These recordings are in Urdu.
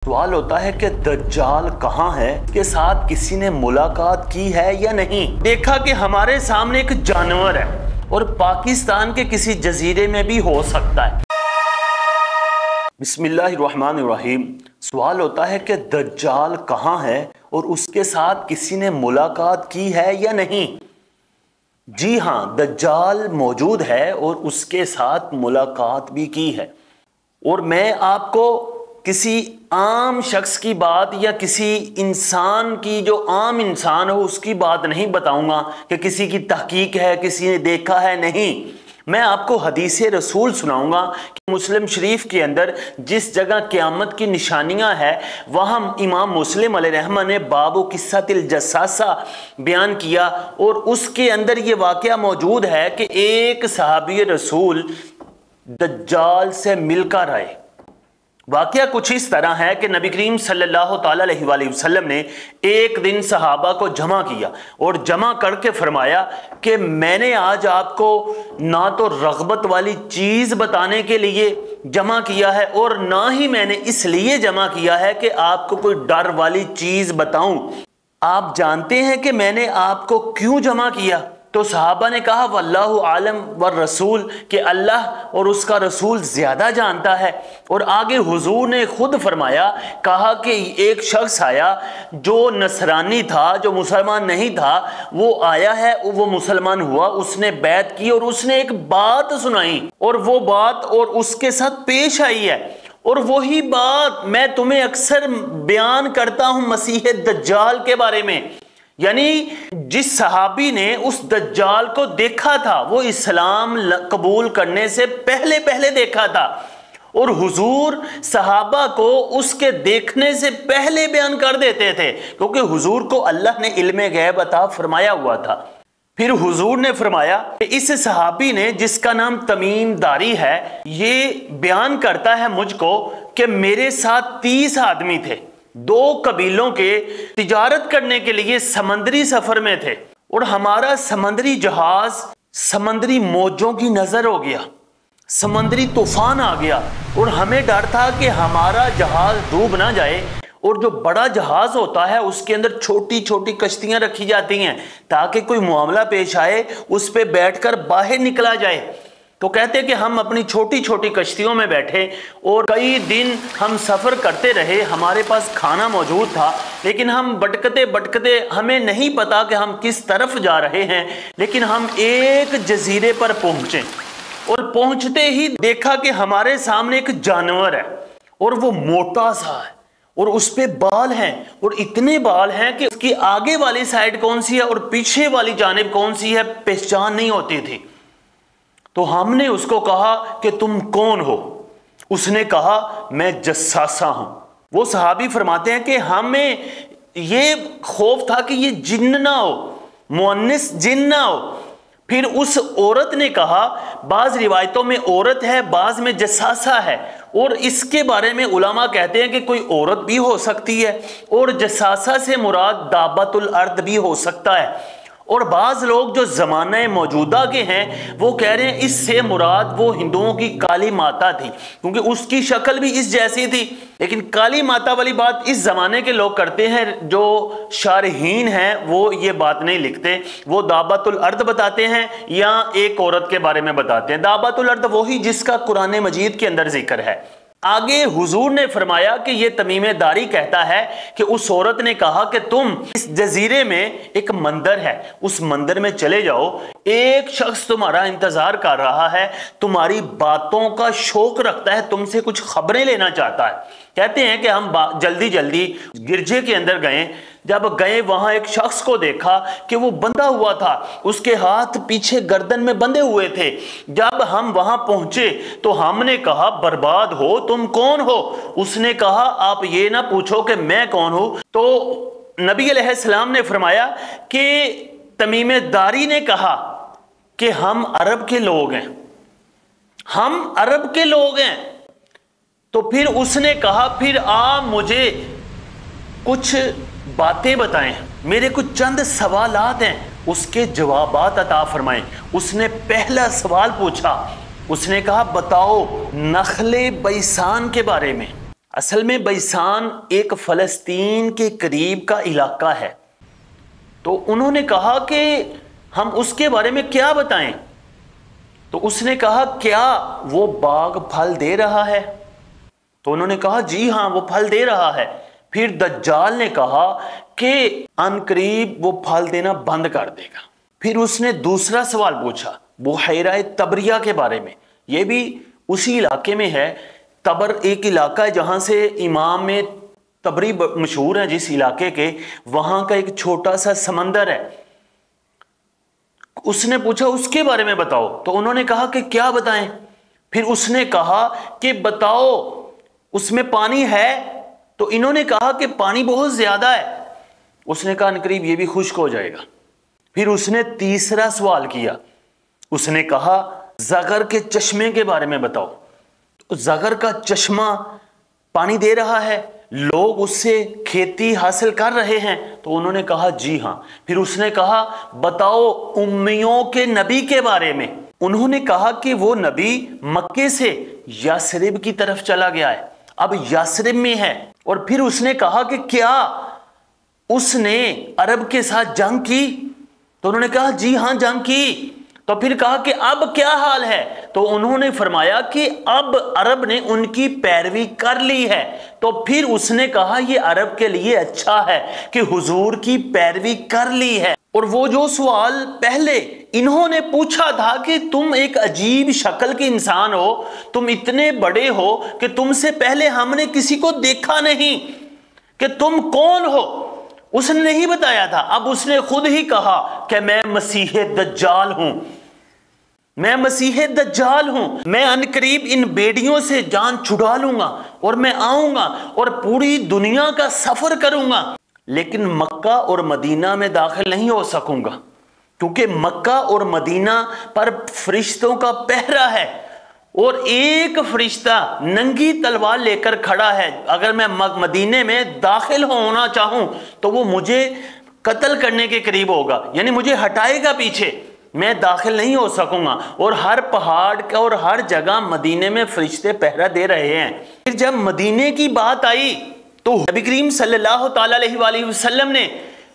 سوال ہوتا ہے کہ دجال کہاں ہے کے ساتھ کسی نے ملاقات کی ہے یا نہیں۔ دیکھا کہ ہمارے سامنے ایک جانور ہے اور پاکستان کے کسی جزیرے میں بھی ہو سکتا ہے۔ بسم اللہ الرحمن الرحیم۔ سوال ہوتا ہے کہ دجال کہاں ہے اور اس کے ساتھ کسی نے ملاقات کی ہے یا نہیں۔ جی ہاں، دجال موجود ہے اور اس کے ساتھ ملاقات بھی کی ہے، اور میں آپ کو کسی عام شخص کی بات یا کسی انسان کی جو عام انسان ہو اس کی بات نہیں بتاؤں گا کہ کسی کی تحقیق ہے، کسی نے دیکھا ہے، نہیں۔ میں آپ کو حدیث رسول سناؤں گا کہ مسلم شریف کے اندر جس جگہ قیامت کی نشانیاں ہیں وہاں امام مسلم علیہ رحمہ نے باب قصۃ الجساسہ بیان کیا، اور اس کے اندر یہ واقعہ موجود ہے کہ ایک صحابی رسول دجال سے مل کر آئے۔ واقعہ کچھ اس طرح ہے کہ نبی کریم صلی اللہ تعالیٰ علیہ وآلہ وسلم نے ایک دن صحابہ کو جمع کیا اور جمع کر کے فرمایا کہ میں نے آج آپ کو نہ تو رغبت والی چیز بتانے کے لیے جمع کیا ہے اور نہ ہی میں نے اس لیے جمع کیا ہے کہ آپ کو کوئی ڈر والی چیز بتاؤں۔ آپ جانتے ہیں کہ میں نے آپ کو کیوں جمع کیا؟ تو صحابہ نے کہا واللہ عالم والرسول، کہ اللہ اور اس کا رسول زیادہ جانتا ہے۔ اور آگے حضور نے خود فرمایا، کہا کہ ایک شخص آیا جو نصرانی تھا، جو مسلمان نہیں تھا، وہ آیا ہے، وہ مسلمان ہوا، اس نے بیعت کی اور اس نے ایک بات سنائی، اور وہ بات اور اس کے ساتھ پیش آئی ہے، اور وہی بات میں تمہیں اکثر بیان کرتا ہوں مسیح دجال کے بارے میں۔ یعنی جس صحابی نے اس دجال کو دیکھا تھا وہ اسلام قبول کرنے سے پہلے دیکھا تھا، اور حضور صحابہ کو اس کے دیکھنے سے پہلے بیان کر دیتے تھے، کیونکہ حضور کو اللہ نے علم غیب عطا فرمایا ہوا تھا۔ پھر حضور نے فرمایا کہ اس صحابی نے جس کا نام تمیم داری ہے، یہ بیان کرتا ہے مجھ کو کہ میرے ساتھ 30 آدمی تھے، 2 قبیلوں کے تجارت کرنے کے لیے سمندری سفر میں تھے، اور ہمارا سمندری جہاز سمندری موجوں کی نظر ہو گیا، سمندری طوفان آ گیا، اور ہمیں ڈر تھا کہ ہمارا جہاز ڈوب نہ جائے۔ اور جو بڑا جہاز ہوتا ہے اس کے اندر چھوٹی چھوٹی کشتیاں رکھی جاتی ہیں تاکہ کوئی معاملہ پیش آئے اس پہ بیٹھ کر باہر نکلا جائے۔ تو کہتے کہ ہم اپنی چھوٹی چھوٹی کشتیوں میں بیٹھے اور کئی دن ہم سفر کرتے رہے، ہمارے پاس کھانا موجود تھا، لیکن ہم بھٹکتے ہمیں نہیں پتا کہ ہم کس طرف جا رہے ہیں، لیکن ہم ایک جزیرے پر پہنچے، اور پہنچتے ہی دیکھا کہ ہمارے سامنے ایک جانور ہے، اور وہ موٹا سا ہے، اور اس پہ بال ہیں، اور اتنے بال ہیں کہ اس کی آگے والی سائڈ کون سی ہے اور پیچھے والی جانب کون سی ہے پہچان نہیں ہوتی تھی۔ تو ہم نے اس کو کہا کہ تم کون ہو؟ اس نے کہا میں جساسہ ہوں۔ وہ صحابی فرماتے ہیں کہ ہمیں یہ خوف تھا کہ یہ جن نہ ہو، مؤنث جن نہ ہو۔ پھر اس عورت نے کہا، بعض روایتوں میں عورت ہے، بعض میں جساسہ ہے، اور اس کے بارے میں علماء کہتے ہیں کہ کوئی عورت بھی ہو سکتی ہے، اور جساسہ سے مراد دابۃ الارض بھی ہو سکتا ہے۔ اور بعض لوگ جو زمانہ موجودہ کے ہیں وہ کہہ رہے ہیں اس سے مراد وہ ہندوؤں کی کالی ماتا تھی، کیونکہ اس کی شکل بھی اس جیسی تھی، لیکن کالی ماتا والی بات اس زمانے کے لوگ کرتے ہیں، جو شارحین ہیں وہ یہ بات نہیں لکھتے، وہ دابۃ الارض بتاتے ہیں یا ایک عورت کے بارے میں بتاتے ہیں۔ دابۃ الارض وہی جس کا قرآن مجید کے اندر ذکر ہے۔ آگے حضور نے فرمایا کہ یہ تمیم داری کہتا ہے کہ اس عورت نے کہا کہ تم اس جزیرے میں ایک مندر ہے، اس مندر میں چلے جاؤ، ایک شخص تمہارا انتظار کر رہا ہے، تمہاری باتوں کا شوق رکھتا ہے، تم سے کچھ خبریں لینا چاہتا ہے۔ کہتے ہیں کہ ہم جلدی گرجے کے اندر گئے، جب گئے وہاں ایک شخص کو دیکھا کہ وہ بندھا ہوا تھا، اس کے ہاتھ پیچھے گردن میں بندھے ہوئے تھے۔ جب ہم وہاں پہنچے تو ہم نے کہا برباد ہو، تم کون ہو؟ اس نے کہا آپ یہ نہ پوچھو کہ میں کون ہوں۔ تو نبی علیہ السلام نے فرمایا کہ تمیم داری نے کہا کہ ہم عرب کے لوگ ہیں، ہم عرب کے لوگ ہیں۔ تو پھر اس نے کہا پھر آپ مجھے کچھ باتیں بتائیں، میرے کچھ چند سوالات ہیں، اس کے جوابات عطا فرمائیں۔ اس نے پہلا سوال پوچھا، اس نے کہا بتاؤ نخل بیسان کے بارے میں۔ اصل میں بیسان ایک فلسطین کے قریب کا علاقہ ہے. تو انہوں نے کہا کہ ہم اس کے بارے میں کیا بتائیں؟ تو اس نے کہا کیا وہ باغ پھل دے رہا ہے؟ تو انہوں نے کہا جی ہاں وہ پھل دے رہا ہے. پھر دجال نے کہا کہ ان قریب وہ پھل دینا بند کر دے گا. پھر اس نے دوسرا سوال پوچھا بحیرہ تبریہ کے بارے میں. یہ بھی اسی علاقے میں ہے. تبر ایک علاقہ ہے جہاں سے امام تبری مشہور ہے جس علاقے کے، وہاں کا ایک چھوٹا سا سمندر ہے. اس نے پوچھا اس کے بارے میں بتاؤ. تو انہوں نے کہا کہ کیا بتائیں؟ پھر اس نے کہا کہ بتاؤ اس میں پانی ہے؟ تو انہوں نے کہا کہ پانی بہت زیادہ ہے. اس نے کہا انقریب یہ بھی خشک ہو جائے گا. پھر اس نے تیسرا سوال کیا. اس نے کہا زغر کے چشمے کے بارے میں بتاؤ. زغر کا چشمہ پانی دے رہا ہے، لوگ اس سے کھیتی حاصل کر رہے ہیں؟ تو انہوں نے کہا جی ہاں. پھر اس نے کہا بتاؤ امیوں کے نبی کے بارے میں. انہوں نے کہا کہ وہ نبی مکے سے یثرب کی طرف چلا گیا ہے، اب یثرب میں ہے. اور پھر اس نے کہا کہ کیا اس نے عرب کے ساتھ جنگ کی؟ تو انہوں نے کہا جی ہاں جنگ کی. تو پھر کہا کہ اب کیا حال ہے؟ تو انہوں نے فرمایا کہ اب عرب نے ان کی پیروی کر لی ہے. تو پھر اس نے کہا یہ عرب کے لیے اچھا ہے کہ حضور کی پیروی کر لی ہے. اور وہ جو سوال پہلے انہوں نے پوچھا تھا کہ تم ایک عجیب شکل کے انسان ہو، تم اتنے بڑے ہو کہ تم سے پہلے ہم نے کسی کو دیکھا نہیں، کہ تم کون ہو، اس نے نہیں بتایا تھا. اب اس نے خود ہی کہا کہ میں مسیح دجال ہوں، میں مسیح دجال ہوں، میں انقریب ان بیڑیوں سے جان چھڑا لوں گا اور میں آؤں گا اور پوری دنیا کا سفر کروں گا، لیکن مکہ اور مدینہ میں داخل نہیں ہو سکوں گا کیونکہ مکہ اور مدینہ پر فرشتوں کا پہرا ہے اور ایک فرشتہ ننگی تلوار لے کر کھڑا ہے. اگر میں مدینے میں داخل ہونا چاہوں تو وہ مجھے قتل کرنے کے قریب ہوگا، یعنی مجھے ہٹائے گا پیچھے، میں داخل نہیں ہو سکوں گا. اور ہر پہاڑ اور ہر جگہ مدینے میں فرشتے پہرا دے رہے ہیں. پھر جب مدینے کی بات آئی تو نبی کریم صلی اللہ تعالی علیہ وآلہ وسلم نے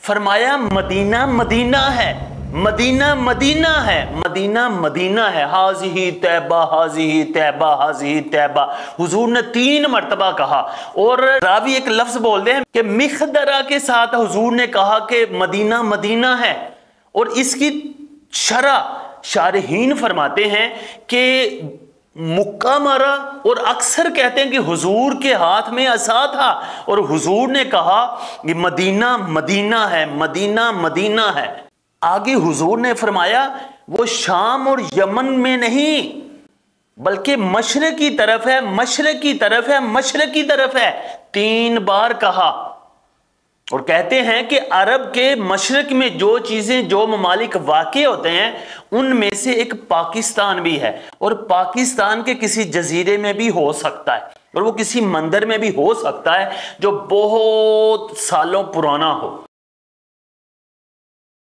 فرمایا مدینہ مدینہ ہے، مدینہ مدینہ ہے، مدینہ مدینہ ہے، حاضی طیبہ حاضی طیبہ حاضی طیبہ. حضور نے 3 مرتبہ کہا. اور راوی ایک لفظ بول دے ہیں کہ مخدرہ کے ساتھ حضور نے کہا کہ مدینہ مدینہ ہے. اور اس کی شرح شارحین فرماتے ہیں کہ مکہ مارا، اور اکثر کہتے ہیں کہ حضور کے ہاتھ میں عصا تھا اور حضور نے کہا کہ مدینہ مدینہ ہے، مدینہ مدینہ ہے. آگے حضور نے فرمایا وہ شام اور یمن میں نہیں بلکہ مشرق کی طرف ہے، مشرق کی طرف ہے، مشرق کی طرف ہے. 3 بار کہا. اور کہتے ہیں کہ عرب کے مشرق میں جو چیزیں، جو ممالک واقع ہوتے ہیں ان میں سے ایک پاکستان بھی ہے، اور پاکستان کے کسی جزیرے میں بھی ہو سکتا ہے، اور وہ کسی مندر میں بھی ہو سکتا ہے جو بہت سالوں پرانا ہو.